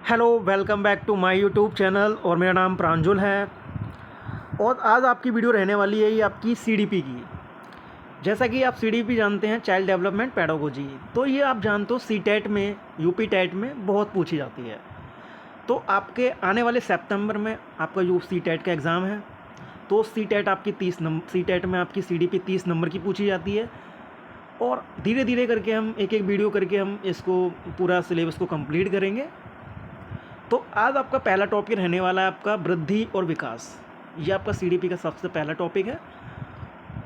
Hello, welcome back to my YouTube channel और मेरा नाम प्रांजल है। और आज आपकी वीडियो रहने वाली है ये आपकी सीडीपी की। जैसा कि आप सीडीपी जानते हैं, चाइल्ड डेवलपमेंट पेडागोजी, तो ये आप जानते हो सीटेट में, यूपी टेट में बहुत पूछी जाती है। तो आपके आने वाले सितंबर में आपका जो सीटेट का एग्ज़ाम है, तो सीटेट आपकी 30 नंबर, सीटेट में आपकी सीडीपी 30 नंबर की पूछी जाती है। और धीरे धीरे करके हम एक एक वीडियो करके हम इसको पूरा सिलेबस को कंप्लीट करेंगे। तो आज आपका पहला टॉपिक रहने वाला है आपका वृद्धि और विकास। ये आपका सीडीपी का सबसे पहला टॉपिक है।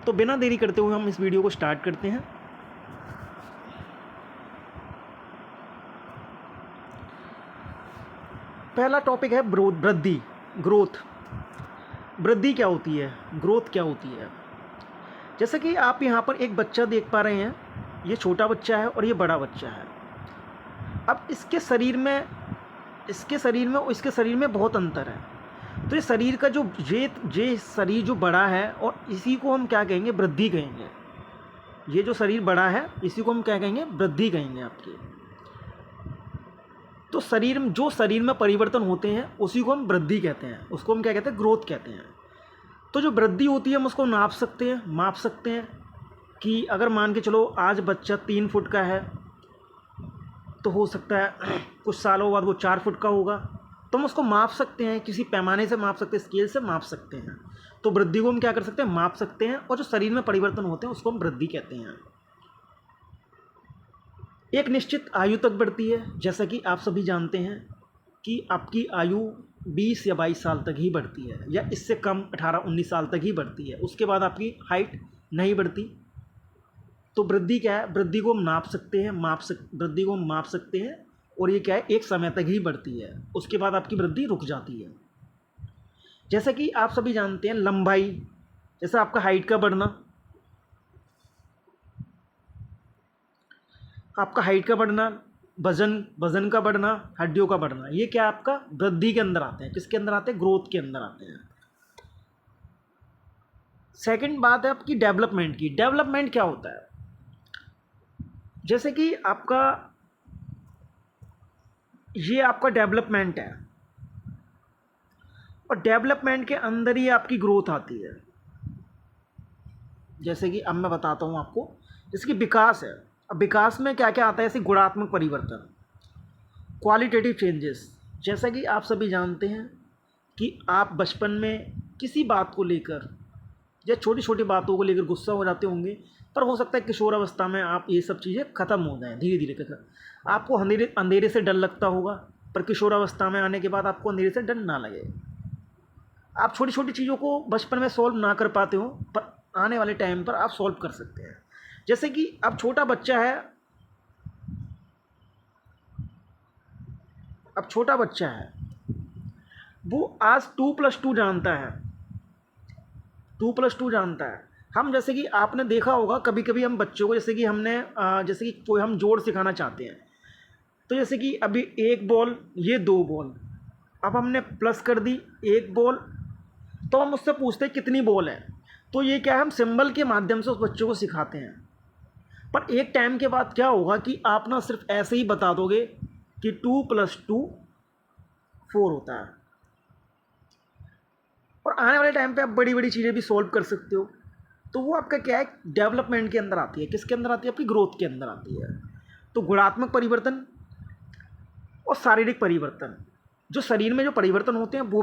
तो बिना देरी करते हुए हम इस वीडियो को स्टार्ट करते हैं। पहला टॉपिक है वृद्धि, ग्रोथ। वृद्धि क्या होती है, ग्रोथ क्या होती है। जैसे कि आप यहाँ पर एक बच्चा देख पा रहे हैं, ये छोटा बच्चा है और ये बड़ा बच्चा है। अब इसके शरीर में और इसके शरीर में बहुत अंतर है। तो ये शरीर का जो ये शरीर जो बड़ा है, और इसी को हम क्या कहेंगे, वृद्धि कहेंगे। ये जो शरीर बड़ा है इसी को हम क्या कहेंगे, वृद्धि कहेंगे आपके। तो शरीर में परिवर्तन होते हैं उसी को हम वृद्धि कहते हैं, उसको हम क्या कहते हैं, ग्रोथ कहते हैं। तो जो वृद्धि होती है हम उसको माप सकते हैं कि अगर मान के चलो आज बच्चा 3 फुट का है, तो हो सकता है कुछ सालों बाद वो 4 फुट का होगा। तो हम उसको माप सकते हैं, किसी पैमाने से माप सकते हैं, स्केल से माप सकते हैं। तो वृद्धि को हम क्या कर सकते हैं, माप सकते हैं। और जो शरीर में परिवर्तन होते हैं उसको हम वृद्धि कहते हैं। एक निश्चित आयु तक बढ़ती है। जैसा कि आप सभी जानते हैं कि आपकी आयु 20 या 22 साल तक ही बढ़ती है, या इससे कम 18-19 साल तक ही बढ़ती है। उसके बाद आपकी हाइट नहीं बढ़ती। तो वृद्धि क्या है, वृद्धि को हम नाप सकते हैं, वृद्धि को हम माप सकते हैं। और ये क्या है, एक समय तक ही बढ़ती है, उसके बाद आपकी वृद्धि रुक जाती है। जैसे कि आप सभी जानते हैं लंबाई, जैसे आपका हाइट का बढ़ना, वजन का बढ़ना, हड्डियों का बढ़ना, ये क्या आपका वृद्धि के अंदर आते हैं। किसके अंदर आते हैं, ग्रोथ के अंदर आते हैं। सेकंड बात है आपकी डेवलपमेंट की। डेवलपमेंट क्या होता है, जैसे कि ये आपका डेवलपमेंट है, और डेवलपमेंट के अंदर ही आपकी ग्रोथ आती है। जैसे कि अब मैं बताता हूँ आपको, जैसे कि विकास है। अब विकास में क्या क्या आता है, जैसे गुणात्मक परिवर्तन, क्वालिटेटिव चेंजेस। जैसा कि आप सभी जानते हैं कि आप बचपन में किसी बात को लेकर या छोटी छोटी बातों को लेकर गुस्सा हो जाते होंगे, पर हो सकता है किशोरावस्था में आप ये सब चीज़ें ख़त्म हो जाएं धीरे धीरे कर। आपको अंधेरे से डर लगता होगा, पर किशोरावस्था में आने के बाद आपको अंधेरे से डर ना लगे। आप छोटी छोटी चीज़ों को बचपन में सॉल्व ना कर पाते हो, पर आने वाले टाइम पर आप सॉल्व कर सकते हैं। जैसे कि अब छोटा बच्चा है, वो आज 2+2 जानता है, 2+2 जानता है। हम जैसे कि आपने देखा होगा, कभी कभी हम बच्चों को जैसे कि कोई हम जोड़ सिखाना चाहते हैं, तो जैसे कि अभी 1 बॉल, ये 2 बॉल, अब हमने प्लस कर दी 1 बॉल, तो हम उससे पूछते हैं कितनी बॉल है। तो ये क्या है, हम सिंबल के माध्यम से उस बच्चों को सिखाते हैं। पर एक टाइम के बाद क्या होगा कि आप ना सिर्फ ऐसे ही बता दोगे कि 2+2 4 होता है, और आने वाले टाइम पे आप बड़ी बड़ी चीज़ें भी सॉल्व कर सकते हो। तो वो आपका क्या है, डेवलपमेंट के अंदर आती है। किसके अंदर आती है, आपकी ग्रोथ के अंदर आती है। तो गुणात्मक परिवर्तन और शारीरिक परिवर्तन, जो शरीर में जो परिवर्तन होते हैं वो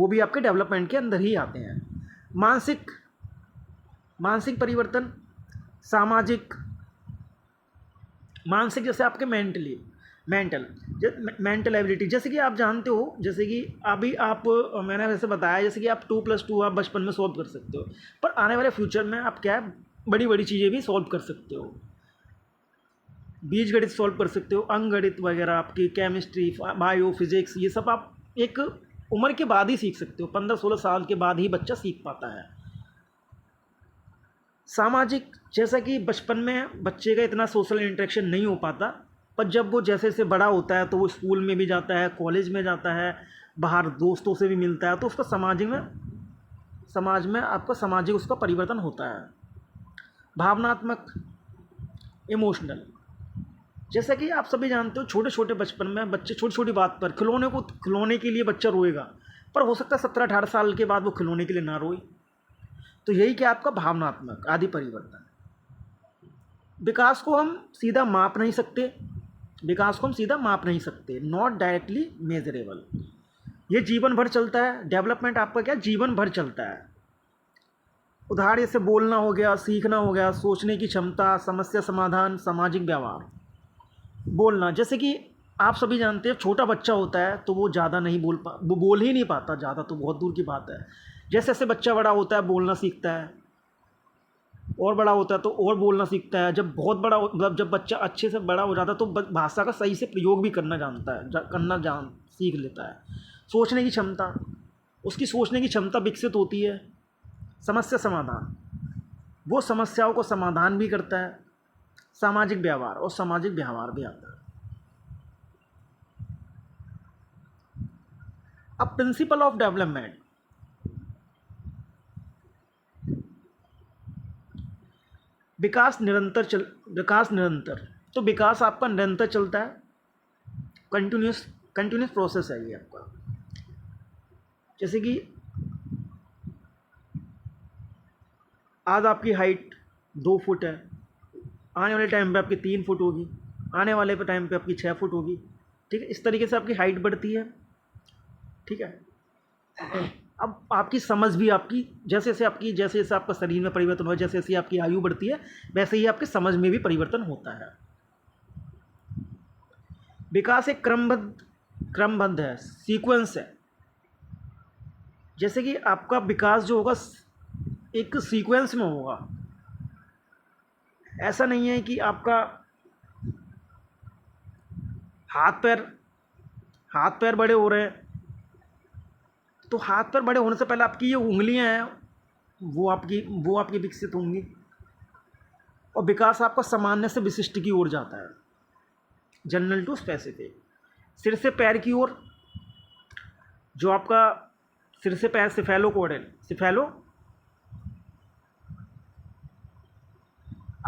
भी आपके डेवलपमेंट के अंदर ही आते हैं। मानसिक परिवर्तन, सामाजिक, मानसिक जैसे आपके मेंटल एबिलिटी। जैसे कि आप जानते हो, जैसे कि अभी मैंने वैसे बताया, जैसे कि आप 2+2 आप बचपन में सॉल्व कर सकते हो, पर आने वाले फ्यूचर में आप क्या है, बड़ी बड़ी चीज़ें भी सॉल्व कर सकते हो। बीजगणित सॉल्व कर सकते हो, अंकगणित वगैरह, आपकी केमिस्ट्री, बायो, फिजिक्स, ये सब आप एक उम्र के बाद ही सीख सकते हो। 15-16 साल के बाद ही बच्चा सीख पाता है। सामाजिक, जैसा कि बचपन में बच्चे का इतना सोशल इंटरेक्शन नहीं हो पाता, पर जब वो जैसे जैसे बड़ा होता है तो वो स्कूल में भी जाता है, कॉलेज में जाता है, बाहर दोस्तों से भी मिलता है, तो उसका समाज में आपका सामाजिक उसका परिवर्तन होता है। भावनात्मक, इमोशनल, जैसा कि आप सभी जानते हो, छोटे छोटे बचपन में बच्चे छोटी छोटी बात पर खिलौने के लिए बच्चा रोएगा, पर हो सकता है 17-18 साल के बाद वो खिलौने के लिए ना रोए। तो यही क्या आपका भावनात्मक आदि परिवर्तन। विकास को हम सीधा माप नहीं सकते, नॉट डायरेक्टली मेजरेबल। ये जीवन भर चलता है, डेवलपमेंट आपका क्या जीवन भर चलता है। उदाहरण जैसे बोलना हो गया, सीखना हो गया, सोचने की क्षमता, समस्या समाधान, सामाजिक व्यवहार। बोलना, जैसे कि आप सभी जानते हैं, छोटा बच्चा होता है तो वो ज़्यादा नहीं वो बोल ही नहीं पाता ज़्यादा, तो बहुत दूर की बात है। जैसे जैसे बच्चा बड़ा होता है बोलना सीखता है, और बड़ा होता है तो और बोलना सीखता है। जब बहुत बड़ा मतलब जब बच्चा अच्छे से बड़ा हो जाता है तो भाषा का सही से प्रयोग भी करना जानता है, सीख लेता है। सोचने की क्षमता, उसकी सोचने की क्षमता विकसित होती है। समस्या समाधान, वो समस्याओं को समाधान भी करता है। सामाजिक व्यवहार, और सामाजिक व्यवहार भी आता है। अब प्रिंसिपल ऑफ डेवलपमेंट, विकास निरंतर, तो विकास आपका निरंतर चलता है, कंटिन्यूस प्रोसेस है ये आपका। जैसे कि आज आपकी हाइट 2 फुट है, आने वाले टाइम पे आपकी 3 फुट होगी, आने वाले टाइम पे आपकी 6 फुट होगी। ठीक है, इस तरीके से आपकी हाइट बढ़ती है। ठीक है, अब आपकी समझ भी आपकी जैसे जैसे आपका शरीर में परिवर्तन हो, जैसे जैसे आपकी आयु बढ़ती है, वैसे ही आपकी समझ में भी परिवर्तन होता है। विकास एक क्रमबद्ध है, सीक्वेंस है। जैसे कि आपका विकास जो होगा एक सीक्वेंस में होगा। ऐसा नहीं है कि आपका हाथ पैर बड़े हो रहे हैं, तो हाथ पैर बड़े होने से पहले आपकी ये उंगलियां हैं वो आपकी विकसित होंगी। और विकास आपका सामान्य से विशिष्ट की ओर जाता है, जनरल टू स्पेसिफिक। सिर से पैर की ओर, जो आपका सिर से पैर सिफेलो।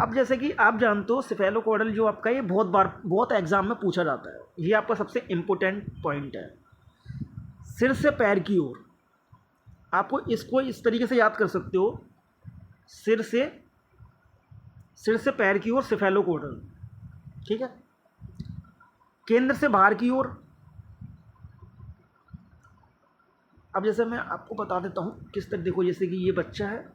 अब जैसे कि आप जानते हो, सिफेलोकॉर्डल जो आपका, ये बहुत एग्जाम में पूछा जाता है। ये आपका सबसे इम्पोर्टेंट पॉइंट है। सिर से पैर की ओर, आपको इसको इस तरीके से याद कर सकते हो, सिर से पैर की ओर सिफेलोकॉर्डल। ठीक है, केंद्र से बाहर की ओर। अब जैसे मैं आपको बता देता हूँ किस तरह, देखो जैसे कि ये बच्चा है,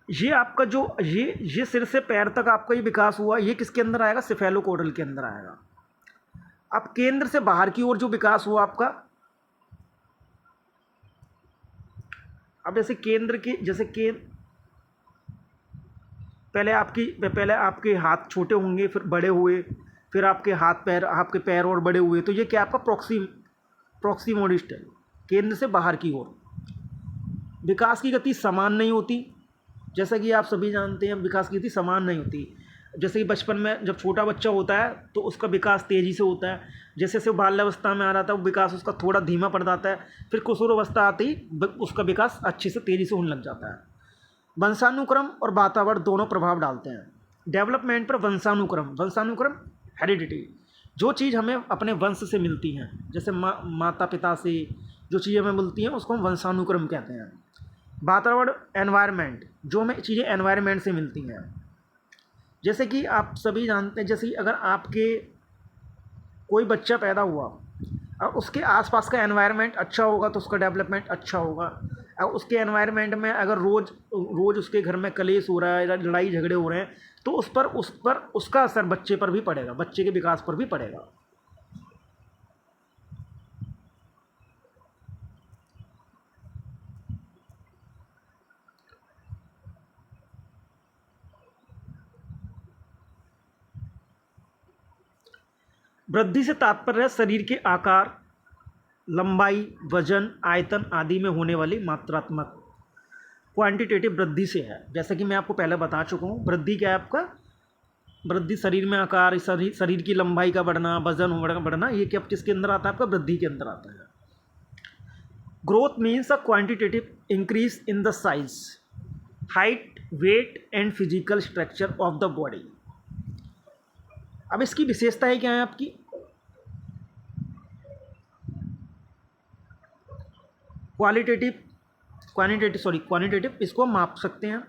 ये आपका जो ये सिर से पैर तक आपका ये विकास हुआ, ये किसके अंदर आएगा, सिफेलोकॉर्डल के अंदर आएगा। अब केंद्र से बाहर की ओर जो विकास हुआ आपका, अब पहले आपके हाथ छोटे होंगे, फिर बड़े हुए, फिर आपके पैर और बड़े हुए, तो ये क्या आपका प्रॉक्सिमोडिस्ट है, केंद्र से बाहर की ओर। विकास की गति समान नहीं होती, जैसा कि आप सभी जानते हैं, विकास की गति समान नहीं होती। जैसे कि बचपन में जब छोटा बच्चा होता है तो उसका विकास तेज़ी से होता है, जैसे जैसे बाल्यावस्था में आ रहा था वो विकास उसका थोड़ा धीमा पड़ जाता है, फिर किशोरावस्था आते ही उसका विकास अच्छे से तेज़ी से होने लग जाता है। वंशानुक्रम और वातावरण दोनों प्रभाव डालते हैं डेवलपमेंट पर। वंशानुक्रम हेरिडिटी, जो चीज़ हमें अपने वंश से मिलती हैं, जैसे माता पिता से जो चीज़ें हमें मिलती हैं उसको हम वंशानुक्रम कहते हैं। वातावरण एनवायरनमेंट, जो हमें चीज़ें एनवायरनमेंट से मिलती हैं। जैसे कि आप सभी जानते हैं, जैसे अगर आपके कोई बच्चा पैदा हुआ और उसके आसपास का एनवायरनमेंट अच्छा होगा तो उसका डेवलपमेंट अच्छा होगा। और उसके एनवायरनमेंट में अगर रोज़ उसके घर में कलेश हो रहा है या लड़ाई झगड़े हो रहे हैं तो उस पर उसका असर बच्चे पर भी पड़ेगा, बच्चे के विकास पर भी पड़ेगा। वृद्धि से तात्पर्य है शरीर के आकार, लंबाई, वजन, आयतन आदि में होने वाली मात्रात्मक क्वांटिटेटिव वृद्धि से है। जैसा कि मैं आपको पहले बता चुका हूँ, वृद्धि क्या है आपका, वृद्धि शरीर में आकार, शरीर की लंबाई का बढ़ना, वजन बढ़ना, ये क्या किसके अंदर आता है, आपका वृद्धि के अंदर आता है। Growth means a quantitative increase in the size, height, weight and physical structure of the body. अब इसकी विशेषताएं क्या है आपकी? क्वांटिटेटिव इसको माप सकते हैं,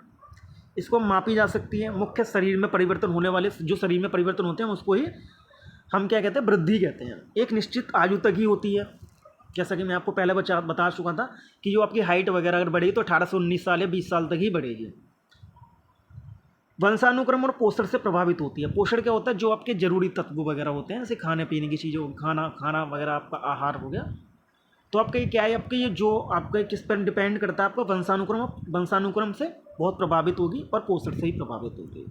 इसको मापी जा सकती है। मुख्य शरीर में परिवर्तन होने वाले, जो शरीर में परिवर्तन होते हैं उसको ही हम क्या कहते हैं? वृद्धि कहते हैं। एक निश्चित आयु तक ही होती है, जैसा कि मैं आपको पहले बता चुका था कि जो आपकी हाइट वगैरह अगर बढ़ेगी तो 18 से 19 साल या 20 साल तक ही बढ़ेगी। वंशानुक्रम और पोषण से प्रभावित होती है। पोषण क्या होता है? जो आपके जरूरी तत्व वगैरह होते हैं, जैसे खाने पीने की चीज़ों, खाना वगैरह, आपका आहार हो गया। तो आपका ये क्या है? आपके ये जो आपका किस पर डिपेंड करता है? आपका वंशानुक्रम से बहुत प्रभावित होगी और पोषण से ही प्रभावित होगी।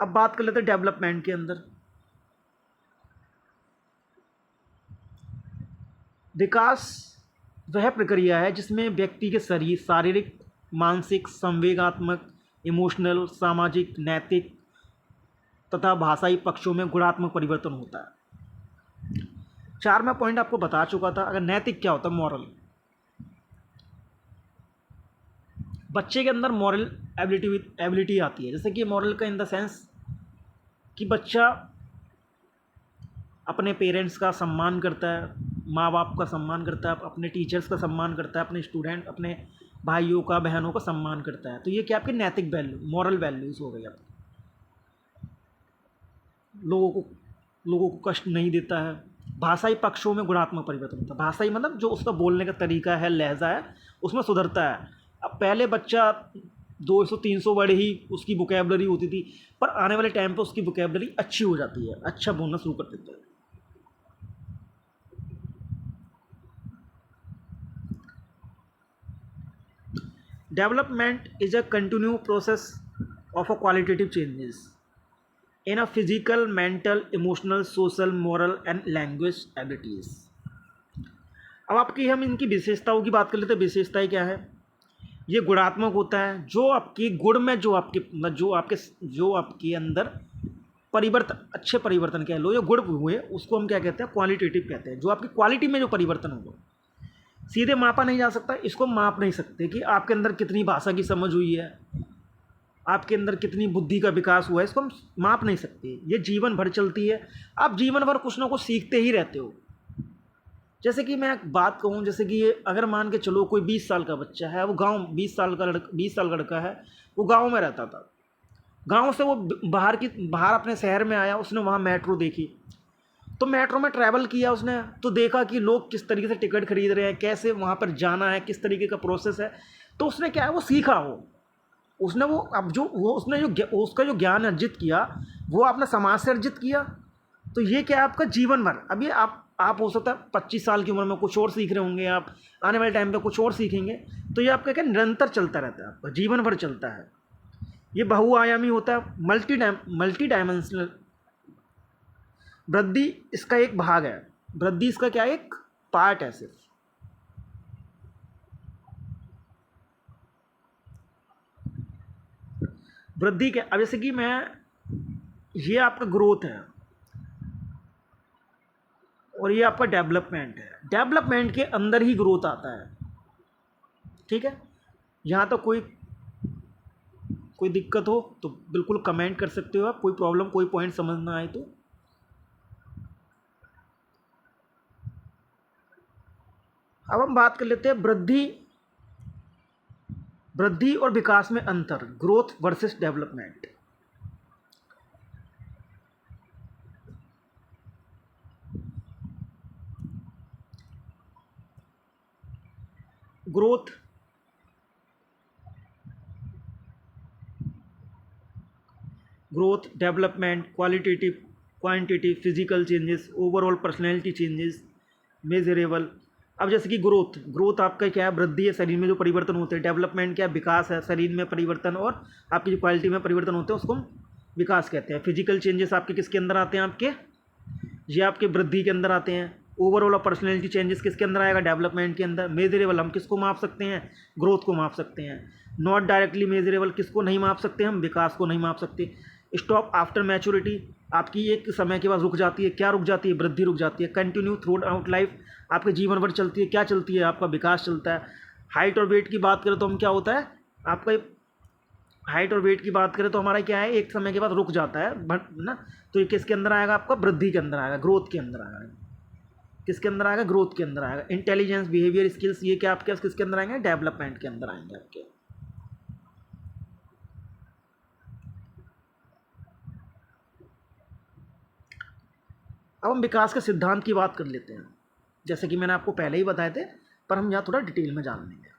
अब बात कर लेते हैं डेवलपमेंट के अंदर। विकास वह प्रक्रिया है जिसमें व्यक्ति के शरीर, शारीरिक, मानसिक, संवेगात्मक, इमोशनल, सामाजिक, नैतिक तथा भाषाई पक्षों में गुणात्मक परिवर्तन होता है। 4 मैं पॉइंट आपको बता चुका था। अगर नैतिक क्या होता है? मॉरल। बच्चे के अंदर मॉरल एबिलिटी आती है। जैसे कि मॉरल का इन द सेंस कि बच्चा अपने पेरेंट्स का सम्मान करता है, माँ बाप का सम्मान करता है, अपने टीचर्स का सम्मान करता है, अपने स्टूडेंट, अपने भाइयों का, बहनों का सम्मान करता है। तो ये क्या आपके नैतिक वैल्यू, मॉरल वैल्यूज़ हो गई आपकी। लोगों को कष्ट नहीं देता है। भाषाई पक्षों में गुणात्मक परिवर्तन होता है। भाषाई मतलब जो उसका बोलने का तरीका है, लहजा है, उसमें सुधरता है। अब पहले बच्चा 200-300 वर्ड ही उसकी वोकैबुलरी होती थी, पर आने वाले टाइम पे उसकी वोकैबुलरी अच्छी हो जाती है, अच्छा बोलना शुरू कर देता है। Development is a continue process of a qualitative changes in a physical, mental, emotional, social, moral and language abilities। अब आपकी हम इनकी विशेषताओं की बात कर लेते हैं। विशेषताएं क्या है? ये गुणात्मक होता है। जो आपकी गुण में जो आपके अंदर परिवर्तन, अच्छे परिवर्तन कह लो, जो गुण हुए उसको हम क्या कहते हैं? क्वालिटेटिव कहते हैं। जो आपकी क्वालिटी में जो परिवर्तन होगा, सीधे मापा नहीं जा सकता। इसको माप नहीं सकते कि आपके अंदर कितनी भाषा की समझ हुई है, आपके अंदर कितनी बुद्धि का विकास हुआ है, इसको हम माप नहीं सकते। ये जीवन भर चलती है। आप जीवन भर कुछ ना कुछ सीखते ही रहते हो। जैसे कि मैं एक बात कहूँ, जैसे कि ये अगर मान के चलो कोई 20 साल का बच्चा है, वो गांव 20 साल का लड़का है, वो गांव में रहता था। गांव से वो बाहर अपने शहर में आया, उसने वहाँ मेट्रो देखी, तो मेट्रो में ट्रैवल किया उसने, तो देखा कि लोग किस तरीके से टिकट खरीद रहे हैं, कैसे वहाँ पर जाना है, किस तरीके का प्रोसेस है। तो उसने क्या है? वो सीखा। उसने उसका जो ज्ञान अर्जित किया, वो आपने समाज से अर्जित किया। तो ये क्या है? आपका जीवन भर। अभी आप हो सकता है 25 साल की उम्र में कुछ और सीख रहे होंगे, आप आने वाले टाइम पे कुछ और सीखेंगे। तो ये आपका क्या निरंतर चलता रहता है, आपका जीवन भर चलता है। ये बहुआयामी होता है, मल्टी डायमेंशनल। वृद्धि इसका एक भाग है। वृद्धि इसका क्या है? एक पार्ट है सिर्फ। वृद्धि क्या? अब जैसे कि ये आपका ग्रोथ है और ये आपका डेवलपमेंट है। डेवलपमेंट के अंदर ही ग्रोथ आता है। ठीक है? यहाँ तो कोई दिक्कत हो तो बिल्कुल कमेंट कर सकते हो आप। कोई प्रॉब्लम, कोई पॉइंट समझ ना आए तो। अब हम बात कर लेते हैं वृद्धि और विकास में अंतर, growth versus development. Growth, development, quantitative, physical changes, overall personality changes, measurable. अब जैसे कि ग्रोथ आपका क्या है? वृद्धि है, शरीर में जो परिवर्तन होते हैं। डेवलपमेंट क्या है? विकास है, शरीर में परिवर्तन और आपकी जो क्वालिटी में परिवर्तन होते हैं उसको हम विकास कहते हैं। फिजिकल चेंजेस आपके किसके अंदर आते हैं? ये आपके वृद्धि के अंदर आते हैं। ओवरऑल पर्सनैलिटी चेंजेस किसके अंदर आएगा? डेवलपमेंट के अंदर। मेजरेबल हम किसको माप सकते हैं? ग्रोथ को माप सकते हैं। नॉट डायरेक्टली मेजरेबल किसको नहीं माप सकते? हम विकास को नहीं माप सकते। स्टॉप आफ्टर मैच्योरिटी, आपकी एक समय के बाद रुक जाती है। क्या रुक जाती है? वृद्धि रुक जाती है। कंटिन्यू थ्रू आउट लाइफ आपके जीवन भर चलती है। क्या चलती है? आपका विकास चलता है। हाइट और वेट की बात करें तो हम क्या होता है आपका हाइट और वेट की बात करें तो हमारा क्या है, एक समय के बाद रुक जाता है ना। तो ये किसके अंदर आएगा? आपका वृद्धि के अंदर आएगा, ग्रोथ के अंदर आएगा। किसके अंदर आएगा? ग्रोथ के अंदर आएगा। इंटेलिजेंस, बिहेवियर, स्किल्स, ये क्या आपके किसके अंदर आएंगे? डेवलपमेंट के अंदर आएंगे आपके। अब हम विकास के सिद्धांत की बात कर लेते हैं, जैसे कि मैंने आपको पहले ही बताए थे, पर हम यहाँ थोड़ा डिटेल में जान लेंगे।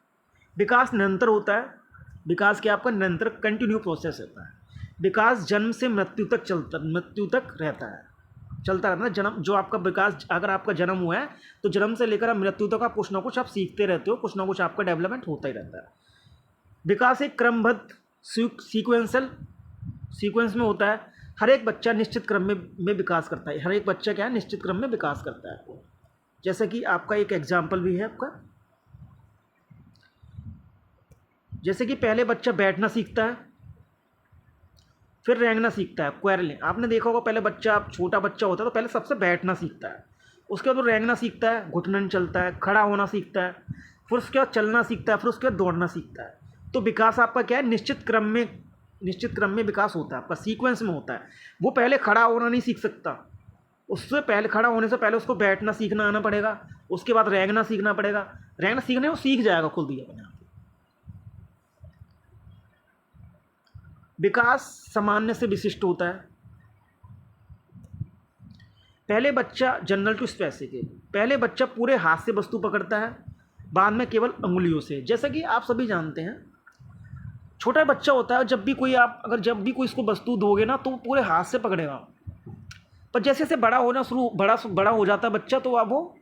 विकास निरंतर होता है। विकास क्या आपका? निरंतर कंटिन्यू प्रोसेस होता है। विकास जन्म से मृत्यु तक मृत्यु तक रहता है, चलता रहता है। जन्म जो आपका विकास, अगर आपका जन्म हुआ है तो जन्म से लेकर आप मृत्यु तक आप कुछ ना कुछ आप सीखते रहते हो, कुछ ना कुछ आपका डेवलपमेंट होता ही रहता है। विकास एक क्रमबद्ध सीक्वेंस में होता है। हर एक बच्चा निश्चित क्रम में विकास करता है। हर एक बच्चा क्या है? निश्चित क्रम में विकास करता है। जैसे कि आपका एक एग्जाम्पल भी है आपका, जैसे कि पहले बच्चा बैठना सीखता है, फिर रेंगना सीखता है, क्वेरलिंग। आपने देखा होगा पहले बच्चा, छोटा बच्चा होता है तो पहले सबसे बैठना सीखता है, उसके बाद वो रेंगना सीखता है, घुटनन चलता है, खड़ा होना सीखता है, फिर उसके बाद चलना सीखता है, फिर उसके बाद दौड़ना सीखता है। तो विकास आपका क्या है? निश्चित क्रम में विकास होता है आपका, सीक्वेंस में होता है। वो पहले खड़ा होना नहीं सीख सकता, उससे पहले खड़ा होने से पहले उसको बैठना सीखना आना पड़ेगा, उसके बाद रेंगना सीखना पड़ेगा। रेंगना सीखने वो सीख जाएगा खुद ही अपने आप। विकास सामान्य से विशिष्ट होता है। पहले बच्चा जनरल टू स्पेसिफिक, पहले बच्चा पूरे हाथ से वस्तु पकड़ता है, बाद में केवल अंगुलियों से। जैसा कि आप सभी जानते हैं, छोटा बच्चा होता है, जब भी कोई इसको वस्तु दोगे ना तो वो पूरे हाथ से पकड़ेगा, पर जैसे जैसे बड़ा हो जाता है बच्चा, तो अब वो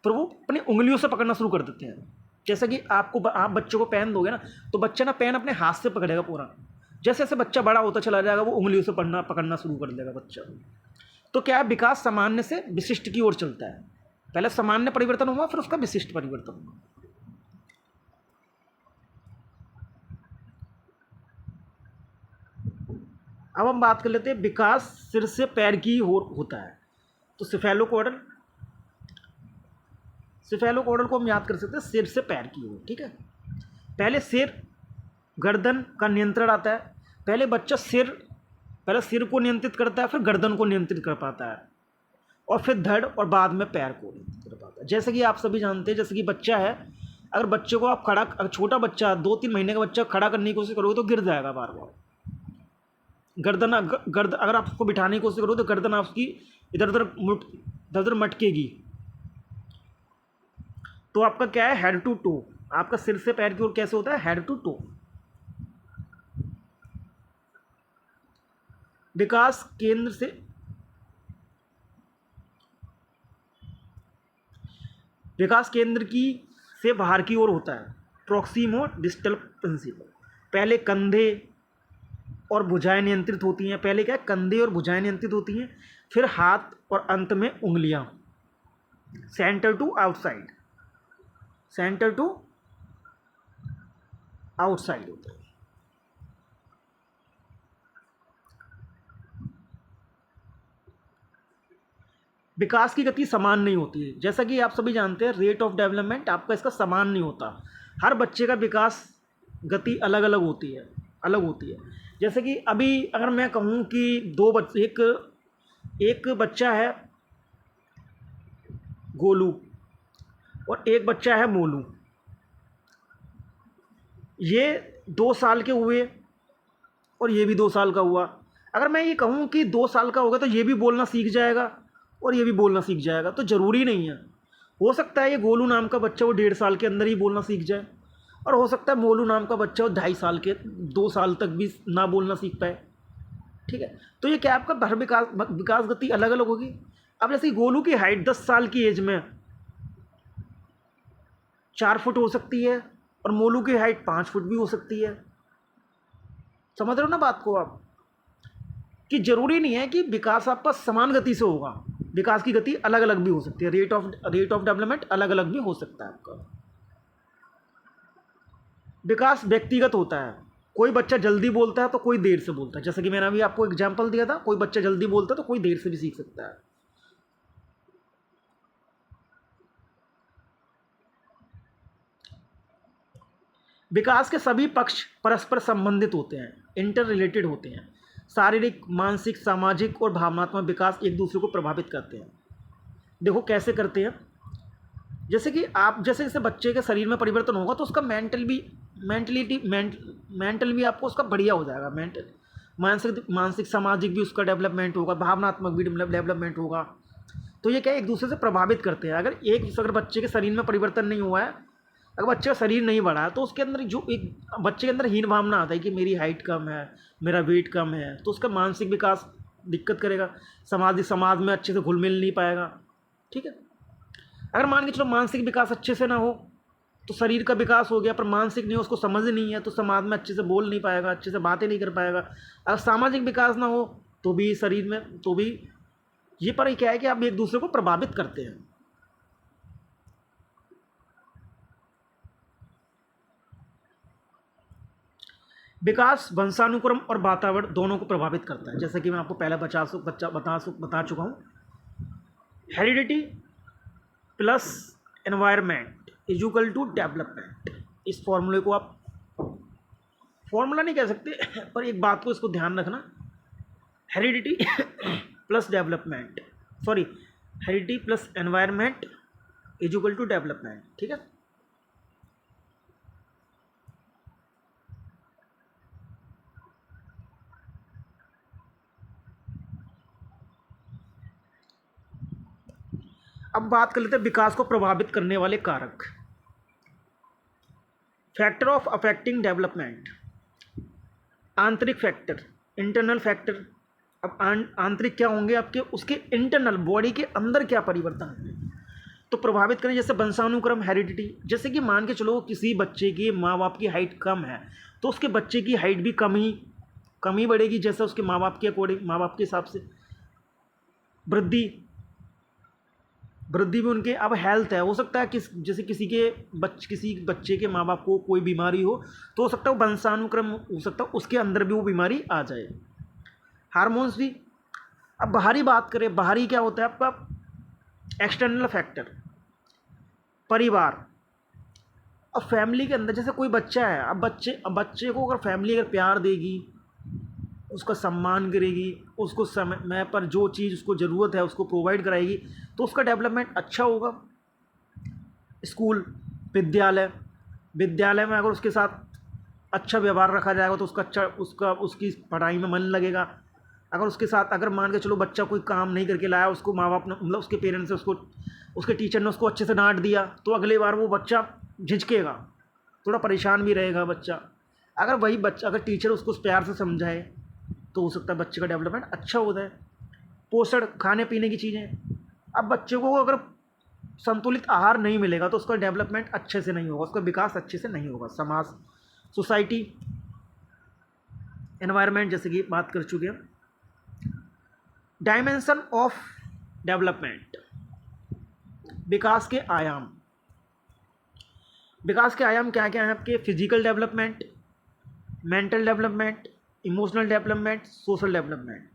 अपनी उंगलियों से पकड़ना शुरू कर देते हैं। जैसे कि आप बच्चों को पेन दोगे ना तो बच्चा ना पेन अपने हाथ से पकड़ेगा पूरा। जैसे जैसे बच्चा बड़ा होता चला जाएगा वो उंगलियों से पकड़ना शुरू कर देगा बच्चा। तो क्या है? विकास सामान्य से विशिष्ट की ओर चलता है। पहले सामान्य परिवर्तन हुआ, फिर उसका विशिष्ट परिवर्तन हुआ। अब हम बात कर लेते हैं विकास सिर से पैर की ओर होता है। तो सिफेलोकॉर्डल को हम याद कर सकते हैं सिर से पैर की ओर। ठीक है, पहले सिर गर्दन का नियंत्रण आता है। पहले बच्चा पहले सिर को नियंत्रित करता है, फिर गर्दन को नियंत्रित कर पाता है, और फिर धड़ और बाद में पैर को नियंत्रित कर पाता है। जैसे कि आप सभी जानते हैं, जैसे कि बच्चा है, अगर बच्चे को आप अगर छोटा बच्चा 2-3 महीने का बच्चा खड़ा करने की कोशिश करोगे तो गिर जाएगा बार बार। अगर आप उसको बिठाने की कोशिश करोगे तो गर्दन आपकी इधर उधर मटकेगी। तो आपका क्या है? Head to toe. आपका सिर से पैर की ओर कैसे होता है? Head to to. विकास केंद्र से बाहर की ओर होता है, प्रॉक्सिमो डिस्टल प्रिंसिपल। पहले कंधे और भुजाएं नियंत्रित होती हैं। पहले क्या है? कंधे और भुजाएं नियंत्रित होती हैं, फिर हाथ और अंत में उंगलियां। सेंटर टू आउटसाइड होता है। विकास की गति समान नहीं होती है। जैसा कि आप सभी जानते हैं, रेट ऑफ डेवलपमेंट आपका इसका समान नहीं होता। हर बच्चे का विकास गति अलग अलग होती है। जैसे कि अभी अगर मैं कहूँ कि एक बच्चा है गोलू और एक बच्चा है मोलू, ये 2 साल के हुए और ये भी 2 साल का हुआ। अगर मैं ये कहूँ कि 2 साल का होगा तो ये भी बोलना सीख जाएगा और ये भी बोलना सीख जाएगा, तो ज़रूरी नहीं है। हो सकता है ये गोलू नाम का बच्चा वो 1.5 साल के अंदर ही बोलना सीख जाए, और हो सकता है मोलू नाम का बच्चा वो 2 साल तक भी ना बोलना सीख पाए। ठीक है, तो ये क्या आपका हर विकास गति अलग अलग होगी। अब जैसे गोलू की हाइट 10 साल की एज में 4 फुट हो सकती है और मोलू की हाइट 5 फुट भी हो सकती है। समझ रहे हो ना बात को आप, कि ज़रूरी नहीं है कि विकास आपका समान गति से होगा। विकास की गति अलग अलग भी हो सकती है, रेट ऑफ डेवलपमेंट अलग अलग भी हो सकता है आपका। विकास व्यक्तिगत होता है। कोई बच्चा जल्दी बोलता है तो कोई देर से बोलता है, जैसे कि मैंने अभी आपको एग्जाम्पल दिया था, कोई बच्चा जल्दी बोलता है तो कोई देर से भी सीख सकता है। विकास के सभी पक्ष परस्पर संबंधित होते हैं, इंटर रिलेटेड होते हैं। शारीरिक, मानसिक, सामाजिक और भावनात्मक विकास एक दूसरे को प्रभावित करते हैं। देखो कैसे करते हैं, जैसे कि आप जैसे जैसे बच्चे के शरीर में परिवर्तन होगा तो उसका मेंटल भी आपको उसका बढ़िया हो जाएगा। मानसिक सामाजिक भी उसका डेवलपमेंट होगा, भावनात्मक भी डेवलपमेंट होगा। तो ये क्या एक दूसरे से प्रभावित करते हैं। अगर बच्चे के शरीर में परिवर्तन नहीं हुआ है, अगर बच्चे का शरीर नहीं बढ़ा है, तो उसके अंदर जो एक बच्चे के अंदर हीन भावना आता है कि मेरी हाइट कम है, मेरा वेट कम है, तो उसका मानसिक विकास दिक्कत करेगा। समाज में अच्छे से घुल मिल नहीं पाएगा। ठीक है, अगर मान के चलो मानसिक विकास अच्छे से ना हो तो शरीर का विकास हो गया, पर मानसिक नहीं हो, उसको समझ नहीं है, तो समाज में अच्छे से बोल नहीं पाएगा, अच्छे से बातें नहीं कर पाएगा। अगर सामाजिक विकास ना हो तो भी शरीर में तो भी ये पर क्या है कि आप एक दूसरे को प्रभावित करते हैं। विकास वंशानुक्रम और वातावरण दोनों को प्रभावित करता है, जैसे कि मैं आपको पहले बता चुका हूँ। Heredity plus environment is equal to development. इस फॉर्मूले को आप फॉर्मूला नहीं कह सकते, पर एक बात को इसको ध्यान रखना, heredity plus development, sorry heredity plus environment is equal to development. ठीक है, अब बात कर लेते हैं विकास को प्रभावित करने वाले कारक। फैक्टर ऑफ अफेक्टिंग डेवलपमेंट, आंतरिक फैक्टर, इंटरनल फैक्टर। अब आंतरिक क्या होंगे आपके, उसके इंटरनल बॉडी के अंदर क्या परिवर्तन होंगे तो प्रभावित करें, जैसे वंशानुक्रम, हेरिडिटी। जैसे कि मान के चलो किसी बच्चे के माँ बाप की हाइट कम है तो उसके बच्चे की हाइट भी कम ही बढ़ेगी, जैसे उसके माँ बाप के अकॉर्डिंग, माँ बाप के हिसाब से। वृद्धि भी उनके। अब हेल्थ है, हो सकता है जैसे किसी बच्चे के माँ बाप को कोई बीमारी तो हो सकता है वंशानुक्रम हो सकता है उसके अंदर भी वो बीमारी आ जाए। हार्मोन्स भी। अब बाहरी बात करें, बाहरी क्या होता है आपका, एक्सटर्नल फैक्टर, परिवार। अब फैमिली के अंदर जैसे कोई बच्चा है, अब बच्चे को अगर फैमिली अगर प्यार देगी, उसका सम्मान करेगी, उसको समय पर जो चीज़ उसको ज़रूरत है उसको प्रोवाइड कराएगी, तो उसका डेवलपमेंट अच्छा होगा। स्कूल, विद्यालय में अगर उसके साथ अच्छा व्यवहार रखा जाएगा तो उसकी पढ़ाई में मन लगेगा। अगर मान के चलो बच्चा कोई काम नहीं करके लाया, उसको माँ बाप ने मतलब उसके पेरेंट्स ने उसके टीचर ने उसको अच्छे से डांट दिया, तो अगली बार वो बच्चा झिझकेगा, थोड़ा परेशान भी रहेगा बच्चा। अगर टीचर उसको प्यार से समझाए तो हो सकता है बच्चे का डेवलपमेंट अच्छा होता है। पोषण, खाने पीने की चीज़ें। अब बच्चे को अगर संतुलित आहार नहीं मिलेगा तो उसका डेवलपमेंट अच्छे से नहीं होगा, उसका विकास अच्छे से नहीं होगा। समाज, सोसाइटी, एनवायरनमेंट, जैसे कि बात कर चुके हैं। डायमेंशन ऑफ डेवलपमेंट, विकास के आयाम। विकास के आयाम क्या क्या हैं आपके, physical development, mental development, emotional development, social development.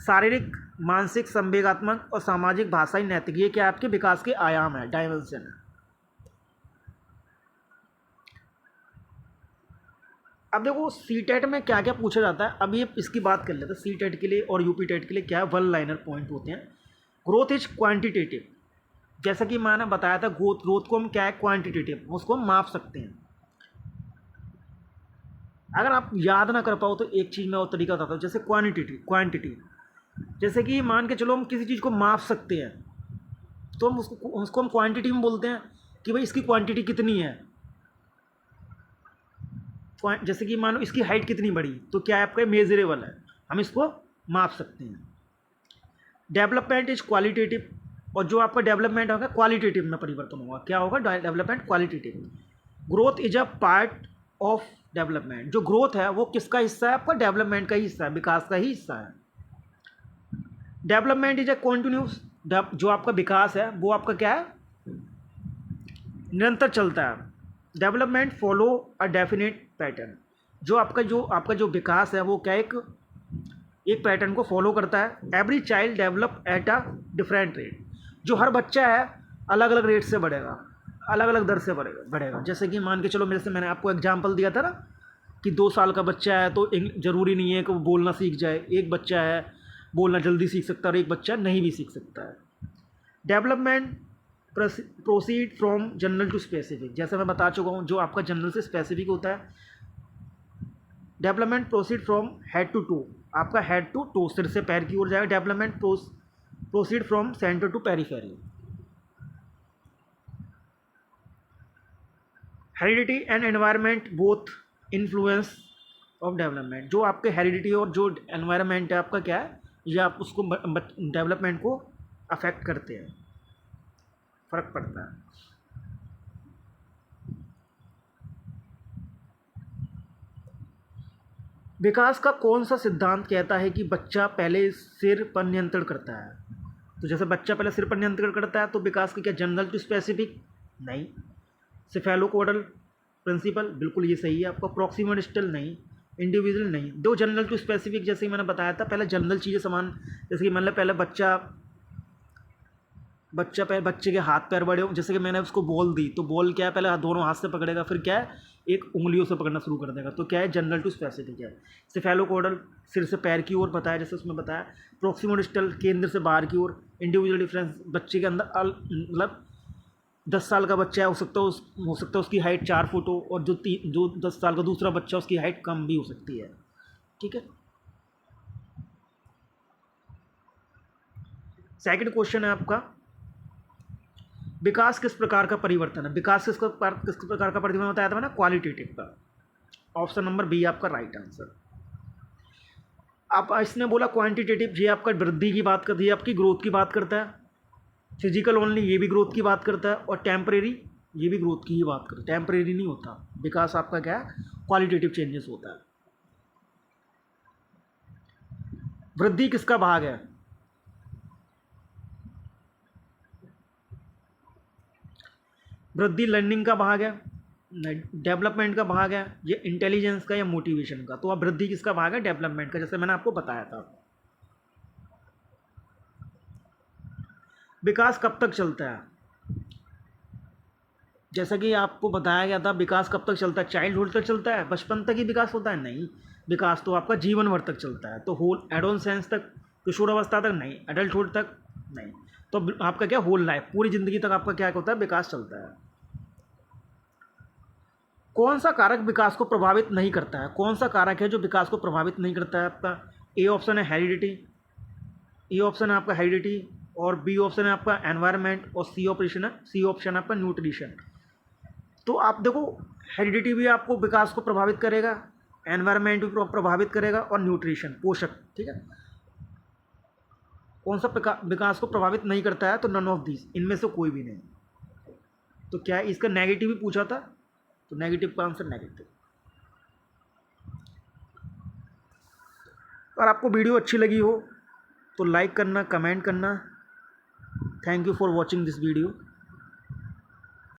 शारीरिक, मानसिक, संवेगात्मक और सामाजिक, भाषाई, नैतिक, ये क्या आपके विकास के आयाम है, डायमेंशन है। अब देखो सीटेट में क्या क्या पूछा जाता है, अब ये इसकी बात कर लेते हैं। सीटेट के लिए और यूपी टेट के लिए क्या वन लाइनर पॉइंट होते हैं। ग्रोथ इज क्वांटिटेटिव, जैसा कि मैंने बताया था, ग्रोथ को हम क्या है, क्वांटिटेटिव, उसको हम माप सकते हैं। अगर आप याद ना कर पाओ तो एक चीज़ मैं और तरीका बताता हूँ, जैसे क्वांटिटी, जैसे कि मान के चलो हम किसी चीज़ को माप सकते हैं तो हम उसको हम क्वांटिटी में बोलते हैं कि भाई इसकी क्वांटिटी कितनी है। जैसे कि मानो इसकी हाइट कितनी बड़ी, तो क्या है आपका मेजरेबल है, हम इसको माप सकते हैं। डेवलपमेंट इज क्वालिटेटिव, और जो आपका डेवलपमेंट होगा क्वालिटेटिव में परिवर्तन होगा। क्या होगा, development qualitative. Growth is a part of development, जो ग्रोथ है वो किसका हिस्सा है, आपका डेवलपमेंट का ही हिस्सा है, विकास का ही हिस्सा है। डेवलपमेंट इज अ कॉन्टिन्यूस, जो आपका विकास है वो आपका क्या है, निरंतर चलता है। Development follow a definite pattern. जो आपका जो विकास है वो क्या एक पैटर्न को फॉलो करता है। Every child develop at a different rate. जो हर बच्चा है अलग अलग रेट से बढ़ेगा, अलग अलग दर से बढ़ेगा। जैसे कि मान के चलो, मेरे से मैंने आपको एग्जांपल दिया था ना कि 2 साल का बच्चा है तो ज़रूरी नहीं है कि वो बोलना सीख जाए। एक बच्चा है बोलना जल्दी सीख सकता है और एक बच्चा नहीं भी सीख सकता है। Development proceed from general to specific. जैसे मैं बता चुका हूँ, जो आपका जनरल से स्पेसिफिक होता है। Development proceed from head to toe. आपका हेड टू टो, सिर से पैर की ओर जाएगा। Development proceed from centre to periphery. Heredity and environment both influence of development. जो आपके हेरिडिटी और जो एनवायरनमेंट है आपका क्या है, ये आप उसको डेवलपमेंट को अफेक्ट करते हैं, फर्क पड़ता है। विकास का कौन सा सिद्धांत कहता है कि बच्चा पहले सिर पर नियंत्रण करता है? तो जैसे बच्चा पहले सिर पर नियंत्रण करता है तो विकास की क्या जनरल टू स्पेसिफिक? नहीं। सिफेलोकोडल प्रिंसिपल, बिल्कुल ये सही है आपका। प्रॉक्सिमल डिस्टल नहीं। इंडिविजुअल नहीं। दो जनरल टू स्पेसिफिक, जैसे ही मैंने बताया था, पहले जनरल चीज़ें समान, जैसे कि मतलब पहले बच्चे के हाथ पैर बड़े हो। जैसे कि मैंने उसको बॉल दी तो बॉल क्या है, पहले दोनों हाथ से पकड़ेगा, फिर क्या है एक उंगलियों से पकड़ना शुरू कर देगा। तो क्या है जनरल टू स्पेसिफिक है। सिफेलोकोडल सिर से पैर की ओर बताया, जैसे उसमें बताया। प्रॉक्सिमल डिस्टल केंद्र से बाहर की ओर। इंडिविजुअल डिफरेंस बच्चे के अंदर मतलब 10 साल का बच्चा है, हो सकता है उसकी हाइट 4 फुट हो, और जो 10 साल का दूसरा बच्चा उसकी हाइट कम भी हो सकती है। ठीक है। सेकंड क्वेश्चन है आपका, विकास किस प्रकार का परिवर्तन है? विकास किस प्रकार का परिवर्तन बताया था मैंने? क्वालिटेटिव का। ऑप्शन नंबर बी आपका राइट आंसर। आप इसने बोला क्वांटिटेटिव, ये आपका वृद्धि की बात करती है, आपकी ग्रोथ की बात करता है। फिजिकल ओनली, ये भी ग्रोथ की बात करता है। और टेम्परेरी, ये भी ग्रोथ की ही बात करता है, टेम्परेरी नहीं होता। विकास आपका क्या है, क्वालिटेटिव चेंजेस होता है। वृद्धि किसका भाग है? वृद्धि लर्निंग का भाग है, डेवलपमेंट का भाग है, ये इंटेलिजेंस का या मोटिवेशन का? तो अब वृद्धि किसका भाग है? डेवलपमेंट का, जैसे मैंने आपको बताया था। विकास कब तक चलता है? जैसा कि आपको बताया गया था, विकास कब तक चलता है? चाइल्डहुड तक चलता है, बचपन तक ही विकास होता है? नहीं, विकास तो आपका जीवन भर तक चलता है। तो होल एडोलसेंस तक, किशोरावस्था तक नहीं, एडल्टहुड तक नहीं। तो आपका क्या होल लाइफ, पूरी ज़िंदगी तक आपका क्या होता है, विकास चलता है। कौन सा कारक विकास को प्रभावित नहीं करता है? कौन सा कारक है जो विकास को प्रभावित नहीं करता है आपका? ए ऑप्शन है हेरिडिटी, ए ऑप्शन है आपका हेरिडिटी, और बी ऑप्शन है आपका एनवायरनमेंट, और सी ऑप्शन है आपका न्यूट्रिशन। तो आप देखो, हेरिडिटी भी आपको विकास को प्रभावित करेगा, एनवायरनमेंट भी प्रभावित करेगा, और न्यूट्रिशन पोषक। ठीक है। कौन सा विकास को प्रभावित नहीं करता है? तो नन ऑफ दिस, इनमें से कोई भी नहीं। तो क्या है, इसका नेगेटिव भी पूछा था, तो नेगेटिव का आंसर नेगेटिव। अगर आपको वीडियो अच्छी लगी हो तो लाइक करना, कमेंट करना। Thank you for watching this video.